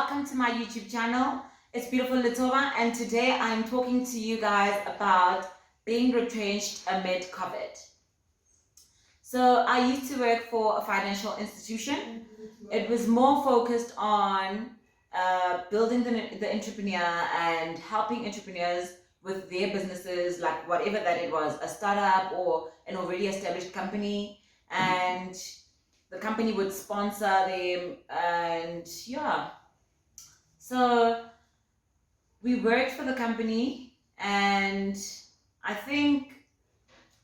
welcome to my YouTube channel. It's Beautiful Litoba, and today I'm talking to you guys about being retrenched amid COVID. So I used to work for a financial institution. It was more focused on building the entrepreneur and helping entrepreneurs with their businesses, like whatever that it was, a startup or an already established company, and the company would sponsor them, and yeah. So we worked for the company, and I think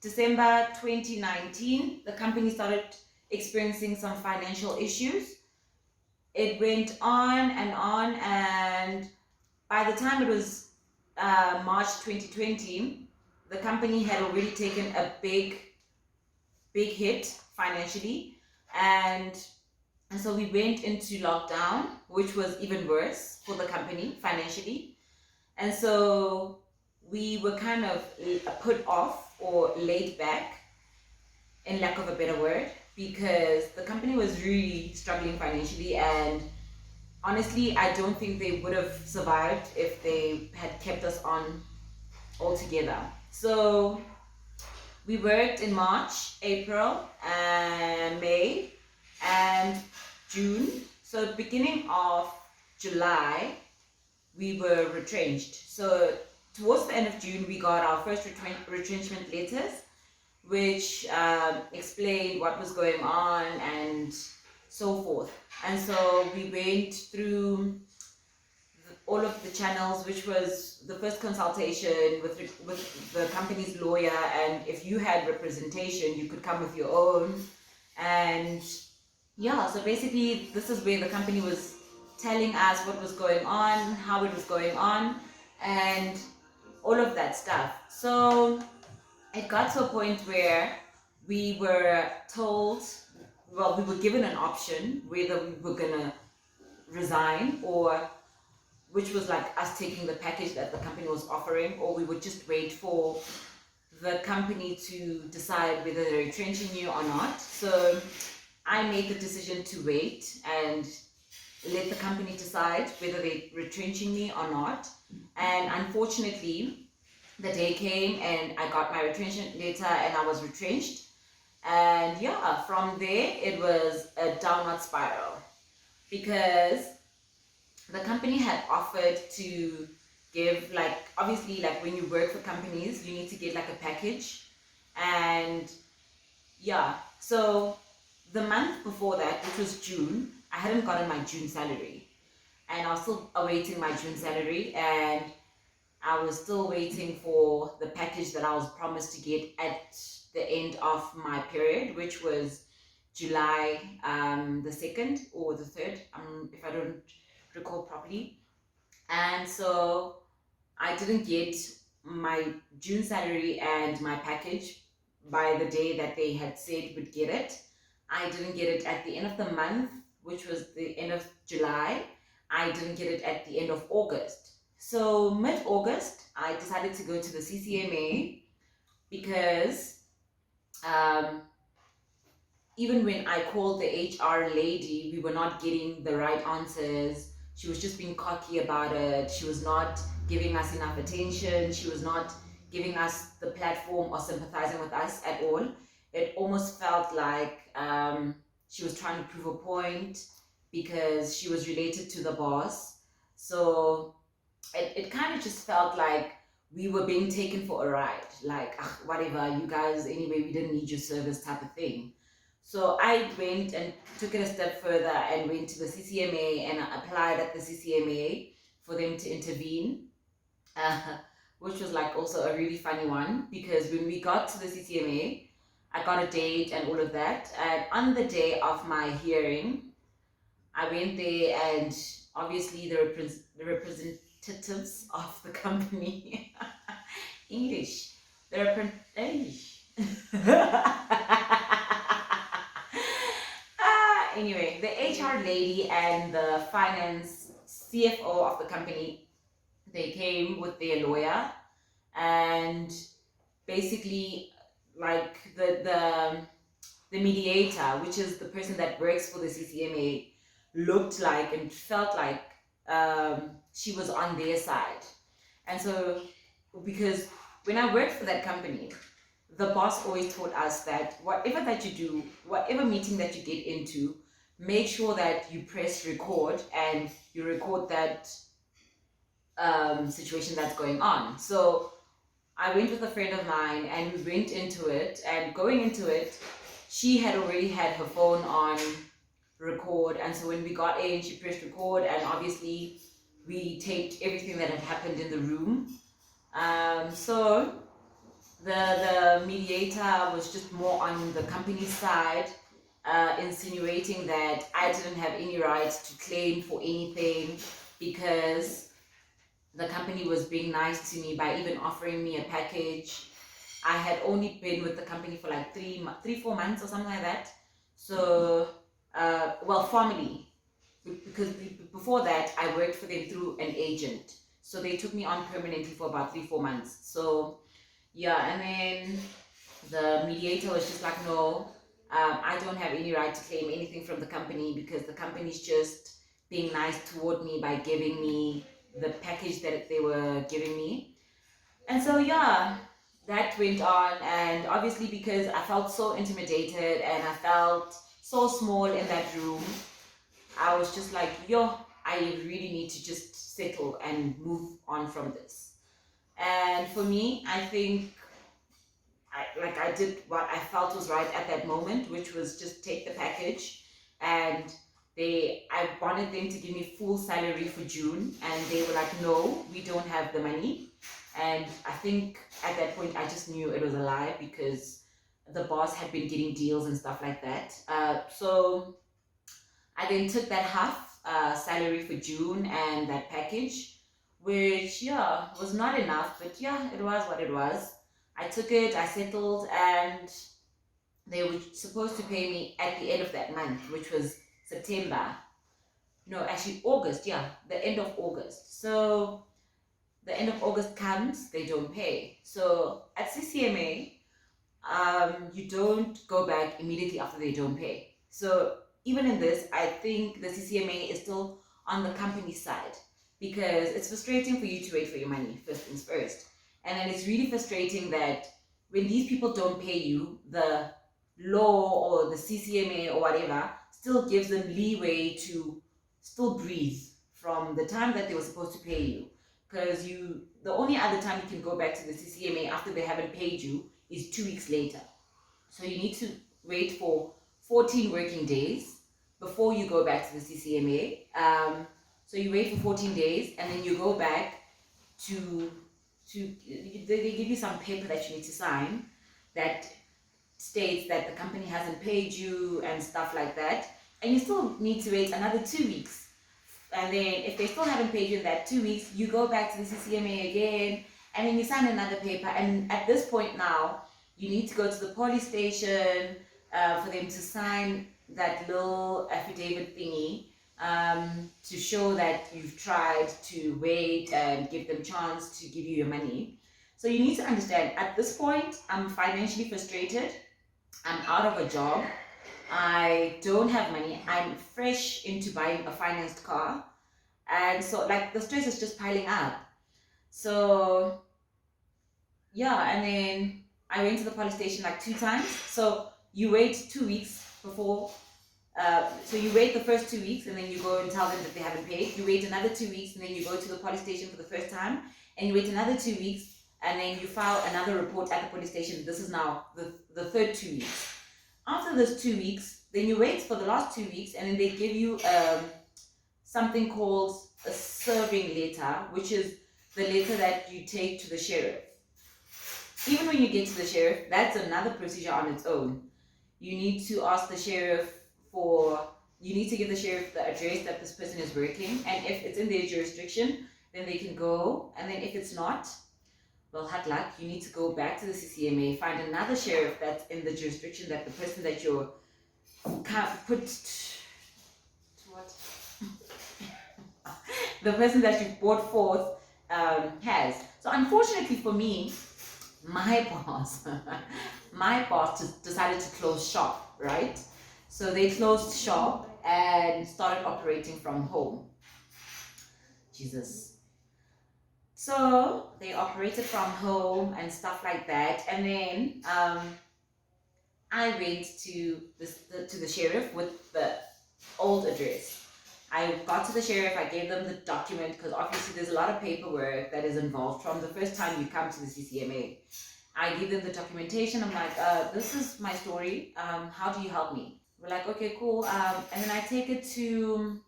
December 2019, the company started experiencing some financial issues. It went on, and by the time it was March 2020, the company had already taken a big hit financially, and so we went into lockdown, which was even worse for the company financially. And so we were kind of put off or laid back, in lack of a better word, because the company was really struggling financially, and honestly, I don't think they would have survived if they had kept us on altogether. So we worked in March, April, and May, and June. So beginning of July, we were retrenched. So towards the end of June, we got our first retrenchment letters, which explained what was going on and so forth. And so we went through all of the channels, which was the first consultation with the company's lawyer, and if you had representation, you could come with your own. And yeah, so basically this is where the company was telling us what was going on, how it was going on, and all of that stuff. So it got to a point where we were told, well, we were given an option whether we were gonna resign, or which was like us taking the package that the company was offering, or we would just wait for the company to decide whether they're retrenching you or not. So I made the decision to wait and let the company decide whether they're retrenching me or not. And unfortunately, the day came and I got my retrenchment letter and I was retrenched. And yeah, from there it was a downward spiral, because the company had offered to give, like, obviously, like when you work for companies, you need to get like a package. And yeah, so the month before that, which was June, I hadn't gotten my June salary, and I was still awaiting my June salary, and I was still waiting for the package that I was promised to get at the end of my period, which was July the 2nd or the 3rd, if I don't recall properly. And so I didn't get my June salary and my package by the day that they had said would get it. I didn't get it at the end of the month, which was the end of July. I didn't get it at the end of August. So mid-August, I decided to go to the CCMA, because even when I called the HR lady, we were not getting the right answers. She was just being cocky about it. She was not giving us enough attention. She was not giving us the platform or sympathizing with us at all. It almost felt like she was trying to prove a point because she was related to the boss. So it kind of just felt like we were being taken for a ride. Like, whatever, you guys, anyway, we didn't need your service type of thing. So I went and took it a step further and went to the CCMA and applied at the CCMA for them to intervene, which was like also a really funny one, because when we got to the CCMA, I got a date and all of that. And on the day of my hearing, I went there, and obviously the representatives of the company, English, anyway, the HR lady and the finance CFO of the company, they came with their lawyer, and basically, like the mediator, which is the person that works for the CCMA, looked like and felt like she was on their side. And so, because when I worked for that company, the boss always told us that whatever that you do, whatever meeting that you get into, make sure that you press record and you record that situation that's going on. So I went with a friend of mine and we went into it, and going into it, she had already had her phone on record, and so when we got in, she pressed record, and obviously we taped everything that had happened in the room. So the mediator was just more on the company's side, insinuating that I didn't have any rights to claim for anything because the company was being nice to me by even offering me a package. I had only been with the company for like 4 months or something like that. So, formally, because before that, I worked for them through an agent. So they took me on permanently for about 4 months. So, yeah, and then the mediator was just like, no, I don't have any right to claim anything from the company because the company's just being nice toward me by giving me the package that they were giving me. And so, yeah, that went on. And obviously, because I felt so intimidated and I felt so small in that room, I was just like, yo, I really need to just settle and move on from this. And for me, I think I did what I felt was right at that moment, which was just take the package. And I wanted them to give me full salary for June, and they were like, no, we don't have the money. And I think at that point I just knew it was a lie because the boss had been getting deals and stuff like that. So I then took that half salary for June and that package, which, yeah, was not enough, but yeah, it was what it was. I took it, I settled, and they were supposed to pay me at the end of that month, which was September. No, actually August, yeah, the end of August. So the end of August comes, they don't pay. So at CCMA, you don't go back immediately after they don't pay. So even in this, I think the CCMA is still on the company side because it's frustrating for you to wait for your money, first things first. And then it's really frustrating that when these people don't pay you, the law or the CCMA or whatever still gives them leeway to still breathe from the time that they were supposed to pay you. Because the only other time you can go back to the CCMA after they haven't paid you is 2 weeks later. So you need to wait for 14 working days before you go back to the CCMA. So you wait for 14 days and then you go back to they give you some paper that you need to sign that states that the company hasn't paid you and stuff like that. And you still need to wait another 2 weeks. And then if they still haven't paid you in that 2 weeks, you go back to the CCMA again and then you sign another paper. And at this point now, you need to go to the police station for them to sign that little affidavit thingy to show that you've tried to wait and give them chance to give you your money. So you need to understand, at this point, I'm financially frustrated. I'm out of a job. I don't have money. I'm fresh into buying a financed car. And so like the stress is just piling up. So yeah, and then I went to the police station like 2 times. So you wait 2 weeks before, so you wait the first 2 weeks and then you go and tell them that they haven't paid. You wait another 2 weeks and then you go to the police station for the first time. And you wait another 2 weeks and then you file another report at the police station. This is now the third 2 weeks. After those 2 weeks, then you wait for the last 2 weeks and then they give you something called a serving letter, which is the letter that you take to the sheriff. Even when you get to the sheriff, that's another procedure on its own. You need to ask the sheriff you need to give the sheriff the address that this person is working, and if it's in their jurisdiction, then they can go, and then if it's not, well, hard luck, you need to go back to the CCMA, find another sheriff that's in the jurisdiction that the person that you're the person that you brought forth has. So unfortunately for me, my boss just decided to close shop, right? So they closed shop and started operating from home. Jesus. So they operated from home and stuff like that. And then I went to to the sheriff with the old address. I got to the sheriff, I gave them the document because obviously there's a lot of paperwork that is involved from the first time you come to the CCMA. I give them the documentation. I'm like, this is my story. How do you help me? We're like, okay, cool. And then I take it to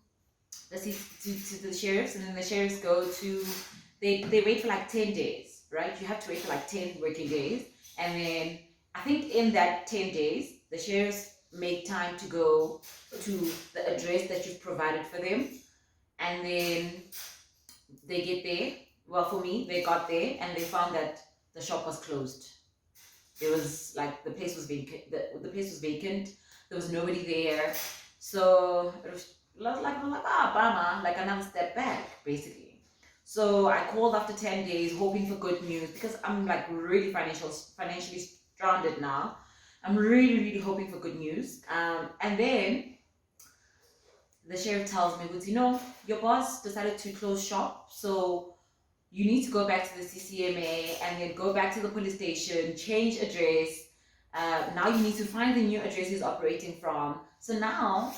to the sheriffs, and then the sheriffs go to they wait for like 10 days, right? You have to wait for like 10 working days, and then I think in that 10 days the sheriffs make time to go to the address that you've provided for them, and then they get there. Well, for me, they got there and they found that the shop was closed. It was like the place was vacant. The place was vacant. There was nobody there. So it was like bummer, like another step back, basically. So I called after 10 days, hoping for good news because I'm like really financially stranded now. I'm really hoping for good news. And then the sheriff tells me, "Well, you know, your boss decided to close shop, so you need to go back to the CCMA and then go back to the police station, change address. Now you need to find the new address he's operating from." So now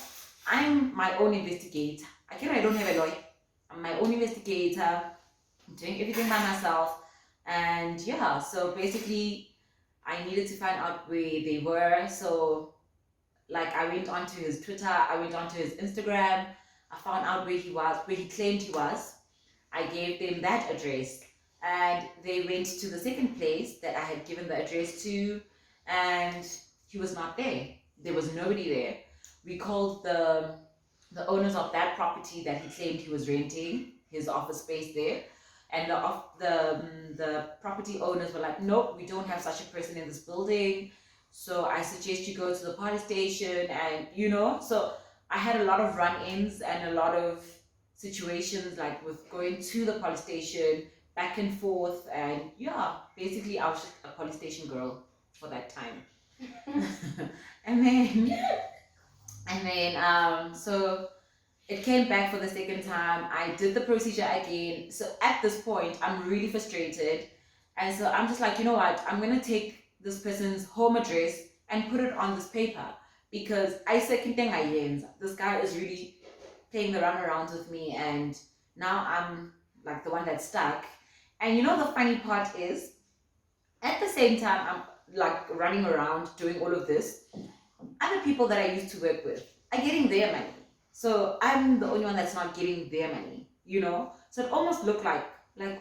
I'm my own investigator. Again, I don't have a lawyer. I'm my own investigator. I'm doing everything by myself. And yeah, so basically I needed to find out where they were. So like I went onto his Twitter, I went onto his Instagram, I found out where he was, where he claimed he was. I gave them that address, and they went to the second place that I had given the address to, and he was not there. There was nobody there. We called the owners of that property that he claimed he was renting his office space there, and the property owners were like, "Nope, we don't have such a person in this building. So I suggest you go to the police station," and so I had a lot of run-ins and a lot of situations like with going to the police station back and forth, and yeah, basically I was just a police station girl for that time. and then so it came back for the second time. I did the procedure again. So at this point I'm really frustrated, and so I'm just like, you know what, I'm gonna take this person's home address and put it on this paper, because I second thing this guy is really playing the runarounds with me, and now I'm like the one that's stuck. And the funny part is, at the same time I'm like running around doing all of this, other people that I used to work with are getting their money. So I'm the only one that's not getting their money. So it almost looked like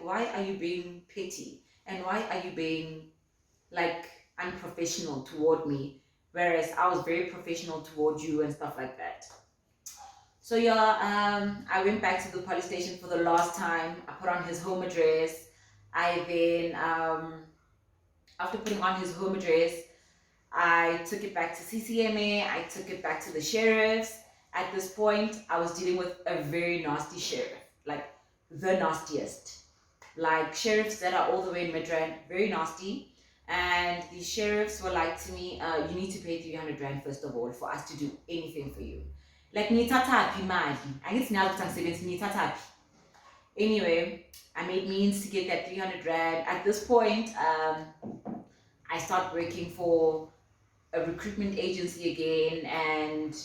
why are you being petty, and why are you being like unprofessional toward me, whereas I was very professional toward you and stuff like that. So yeah, I went back to the police station for the last time. I put on his home address. I then, after putting on his home address, I took it back to CCMA. I took it back to the sheriffs. At this point, I was dealing with a very nasty sheriff, like the nastiest. Like sheriffs that are all the way in Midrand, very nasty. And the sheriffs were like to me, "You need to pay 300 Rand first of all for us to do anything for you." Like, nithataphi imali. Angithi ngiyazi ukuthi angisebenzi, nithataphi. Anyway, I made means to get that 300 Rand. At this point, I start working for a recruitment agency again, and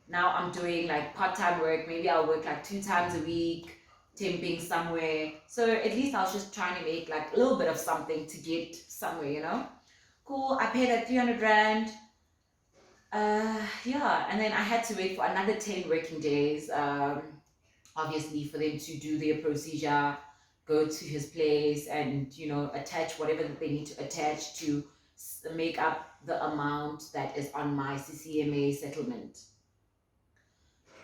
now I'm doing like part-time work. Maybe I'll work like 2 times a week, temping somewhere. So at least I was just trying to make like a little bit of something to get somewhere. Cool, I paid that 300 Rand. Yeah, and then I had to wait for another 10 working days, obviously, for them to do their procedure, go to his place, and attach whatever that they need to attach to make up the amount that is on my CCMA settlement.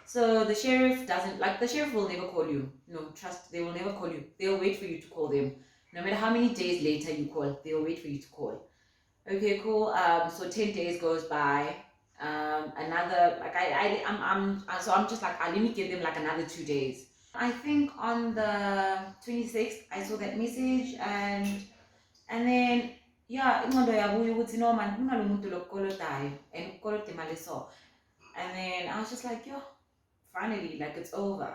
So the sheriff the sheriff will never call you. No, trust, they will never call you. They'll wait for you to call them. No matter how many days later you call, they'll wait for you to call. Okay, cool. So 10 days goes by. Another, like I'm just like, let me give them like another 2 days. I think on the 26th I saw that message, and then yeah, ingqondo yabuya ukuthi no man, kunalo muntu lokukolotayo and ukukoloda imali so. And then I was just like, yo, finally, like it's over.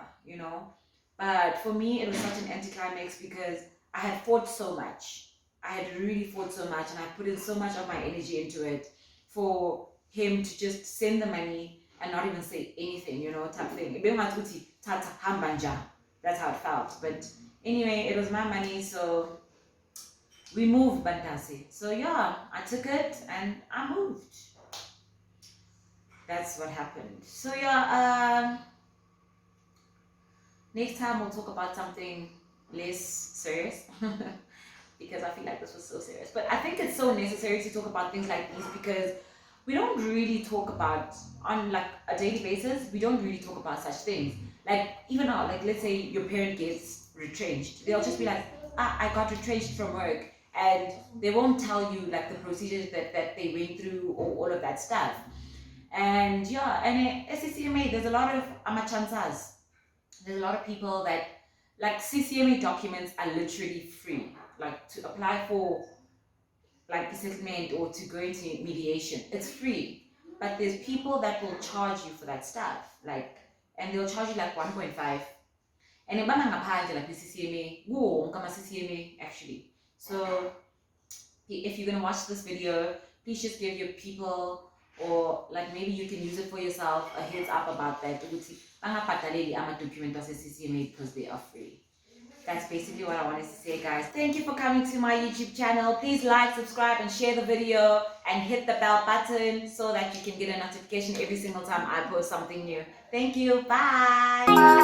But for me, it was such an anticlimax because I had fought so much. I had really fought so much, and I put in so much of my energy into it for him to just send the money and not even say anything, type thing. That's how it felt. But anyway, it was my money, so we moved Bantasi. So yeah, I took it and I moved. That's what happened. So yeah, next time we'll talk about something less serious because I feel like this was so serious. But I think it's so necessary to talk about things like these because we don't really talk about, on like a daily basis, we don't really talk about such things. Like even now, like let's say your parent gets retrenched, they'll just be like, I got retrenched from work, and they won't tell you like the procedures that they went through or all of that stuff. And yeah, and at CCMA, there's a lot of amachansas. There's a lot of people that, like, CCMA documents are literally free. Like to apply for like settlement or to go into mediation, it's free. But there's people that will charge you for that stuff, like, and they'll charge you like 1.5. And in ngaphandle like the CCMA, whoa, kama CCMA actually. So if you're gonna watch this video, please just give your people, or like maybe you can use it for yourself, a heads up about that. Bangabhadaleli ama-document ase-CCMA because they are free. That's basically what I wanted to say, guys. Thank you for coming to my YouTube channel. Please like, subscribe, and share the video, and hit the bell button so that you can get a notification every single time I post something new. Thank you. Bye.